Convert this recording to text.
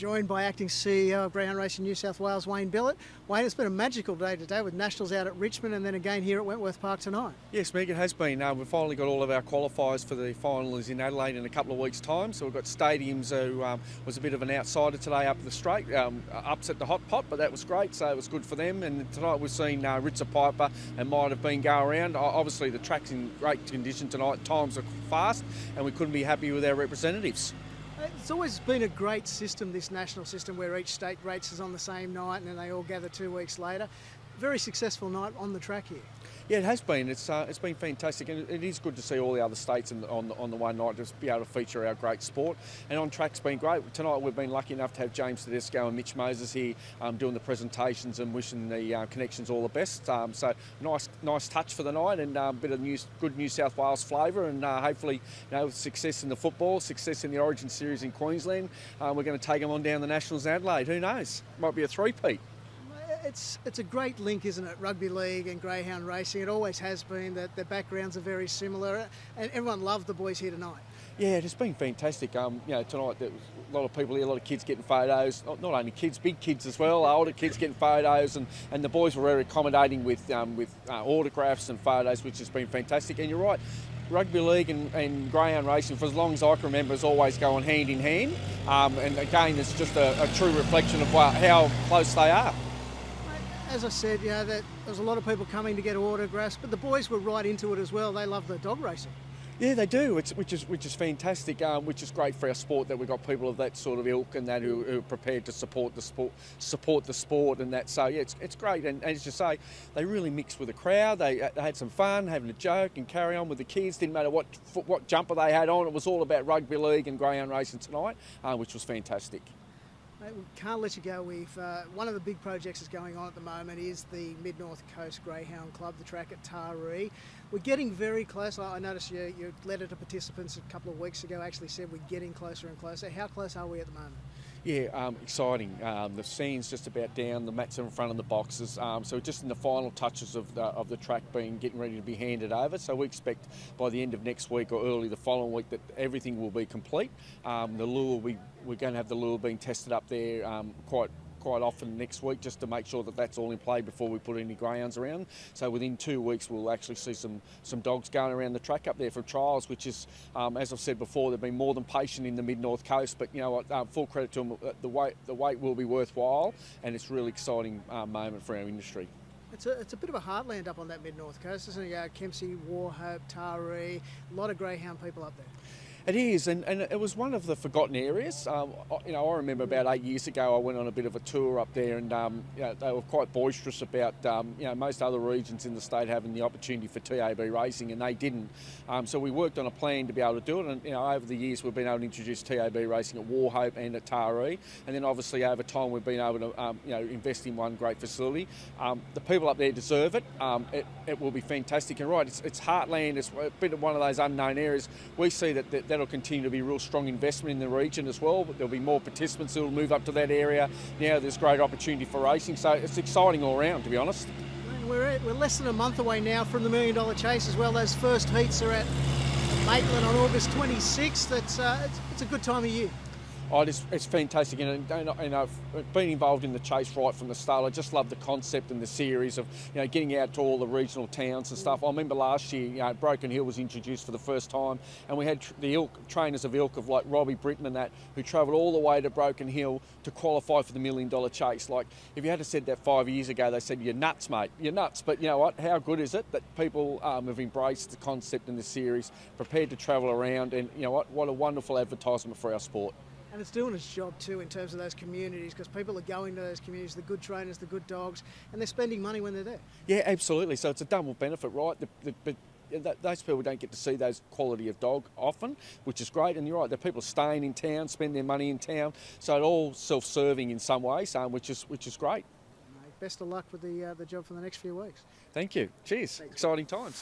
Joined by Acting CEO of Greyhound Racing New South Wales, Wayne Billett. Wayne, it's been a magical day today with Nationals out at Richmond and then again here at Wentworth Park tonight. Yes, Meg, it has been. We've finally got all of our qualifiers for the finals in Adelaide in a couple of weeks' time. So we've got Stadiums, who was a bit of an outsider today up the straight, upset the hot pot, but that was great, so it was good for them. And tonight we've seen Ritzer Piper and Might Have Been go around. Obviously the track's in great condition tonight, times are fast, and we couldn't be happy with our representatives. It's always been a great system, this national system, where each state races on the same night and then they all gather 2 weeks later. Very successful night on the track here. Yeah, it has been. It's been fantastic, and it is good to see all the other states on the one night just be able to feature our great sport. And on track's been great. Tonight we've been lucky enough to have James Tedesco and Mitch Moses here doing the presentations and wishing the connections all the best. So nice touch for the night, and a bit of good New South Wales flavour, and hopefully success in the football, success in the Origin Series in Queensland. We're going to take them on down the Nationals in Adelaide. Who knows? Might be a three-peat. It's a great link, isn't it? Rugby league and greyhound racing. It always has been that their backgrounds are very similar, and everyone loved the boys here tonight. Yeah, it has been fantastic. Tonight there was a lot of people here, a lot of kids getting photos. Not only kids, big kids as well, older kids getting photos, and the boys were very accommodating with autographs and photos, which has been fantastic. And you're right, rugby league and greyhound racing, for as long as I can remember, has always gone hand in hand. And again, it's just a true reflection of how close they are. As I said, there was a lot of people coming to get autographs, but the boys were right into it as well. They love the dog racing. Yeah, they do. Which is fantastic. Which is great for our sport, that we've got people of that sort of ilk and that who are prepared to support the sport, and that. So yeah, it's great. And as you say, they really mixed with the crowd. They had some fun, having a joke and carry on with the kids. Didn't matter what jumper they had on. It was all about rugby league and greyhound racing tonight, which was fantastic. Mate, we can't let you go. One of the big projects that's going on at the moment is the Mid-North Coast Greyhound Club, the track at Taree. We're getting very close. I noticed your letter to participants a couple of weeks ago actually said we're getting closer and closer. How close are we at the moment? Yeah, exciting. The scene's just about down, the mats are in front of the boxes, so we're just in the final touches of the track getting ready to be handed over. So we expect by the end of next week or early the following week that everything will be complete. The lure, we're going to have the lure being tested up there quite often next week, just to make sure that that's all in play before we put any greyhounds around. So within 2 weeks we'll actually see some dogs going around the track up there for trials, which is, as I've said before, they've been more than patient in the Mid-North Coast, but you know what, full credit to them, the wait will be worthwhile, and it's a really exciting moment for our industry. It's a bit of a heartland up on that Mid-North Coast, isn't it? Kempsey, Wauchope, Taree, a lot of greyhound people up there. It is, and it was one of the forgotten areas. I remember about 8 years ago I went on a bit of a tour up there, and they were quite boisterous about most other regions in the state having the opportunity for TAB racing, and they didn't. So we worked on a plan to be able to do it, and over the years we've been able to introduce TAB racing at Wauchope and at Taree, and then obviously over time we've been able to invest in one great facility. The people up there deserve it. It will be fantastic, and right, it's heartland. It's a bit of one of those unknown areas. We see that'll continue to be a real strong investment in the region as well, but there'll be more participants who will move up to that area. Now there's great opportunity for racing, so it's exciting all round, to be honest. We're less than a month away now from the $1 Million Chase as well. Those first heats are at Maitland on August 26th. It's a good time of year. Oh, it's fantastic, and I've been involved in the chase right from the start. I just love the concept and the series of getting out to all the regional towns and stuff. I remember last year, Broken Hill was introduced for the first time, and we had the trainers of ilk of like Robbie Britton and that, who travelled all the way to Broken Hill to qualify for the $1 Million Chase. Like, if you had said that 5 years ago, they said, "You're nuts, mate. You're nuts." But you know what? How good is it that people have embraced the concept in the series, prepared to travel around, and you know what? What a wonderful advertisement for our sport. And it's doing its job too in terms of those communities, because people are going to those communities, the good trainers, the good dogs, and they're spending money when they're there. Yeah, absolutely. So it's a double benefit, right? Those people don't get to see those quality of dog often, which is great. And you're right, the people are staying in town, spend their money in town. So it's all self-serving in some ways, which is great. Mate, best of luck with the job for the next few weeks. Thank you. Cheers. Thanks. Exciting times.